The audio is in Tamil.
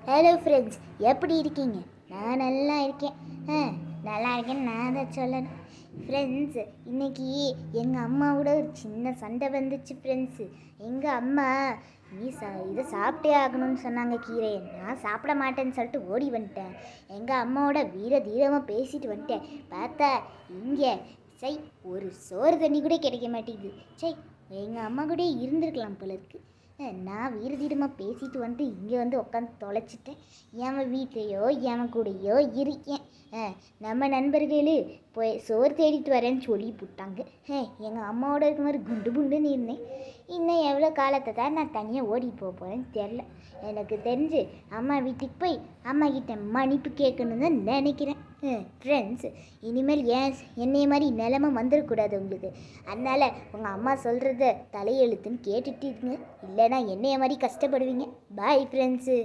ஹலோ ஃப்ரெண்ட்ஸ், எப்படி இருக்கீங்க? நான் நல்லா இருக்கேன். நல்லா இருக்கேன்னு நான் தான் சொல்லணும். ஃப்ரெண்ட்ஸ், இன்றைக்கி எங்கள் அம்மாவோட ஒரு சின்ன சண்டை வந்துச்சு ஃப்ரெண்ட்ஸு. எங்கள் அம்மா நீ இதை சாப்பிட்டே ஆகணும்னு சொன்னாங்க கீரையை. நான் சாப்பிட மாட்டேன்னு சொல்லிட்டு ஓடி வந்துட்டேன். எங்கள் அம்மாவோட வீர தீரமாக பேசிட்டு வந்துட்டேன். பார்த்தா இங்கே சை ஒரு சோறு தண்ணி கூட கிடைக்க மாட்டேங்குது. சை, எங்கள் அம்மா கூட இருந்திருக்கலாம் போல இருக்குது. நான் வீரதீரமாக பேசிட்டு வந்துட்டு இங்கே வந்து உட்காந்து தொலைச்சிட்டேன். என் வீட்லையோ என் கூடயோ இருக்கேன். நம்ம நண்பர்களே போய் சோறு தேடிட்டு வரேன்னு சொல்லி போட்டாங்க. எங்கள் அம்மாவோட இருக்க மாதிரி குண்டு குண்டுன்னு இருந்தேன். இன்னும் எவ்வளோ காலத்தை தான் நான் தனியாக ஓடி போகிறேன்னு தெரில. எனக்கு தெரிஞ்சு அம்மா வீட்டுக்கு போய் அம்மா கிட்ட மன்னிப்பு கேட்கணுன்னு தான் நினைக்கிறேன். ஃப்ரெண்ட்ஸ், இனிமேல் என்னைய மாதிரி நிலமை வந்துடக்கூடாது உங்களுக்கு. அதனால் உங்கள் அம்மா சொல்கிறத தலையெழுத்துன்னு கேட்டுட்டு இருங்க. இல்லைனா என்னைய மாதிரி கஷ்டப்படுவீங்க. பாய் ஃப்ரெண்ட்ஸு.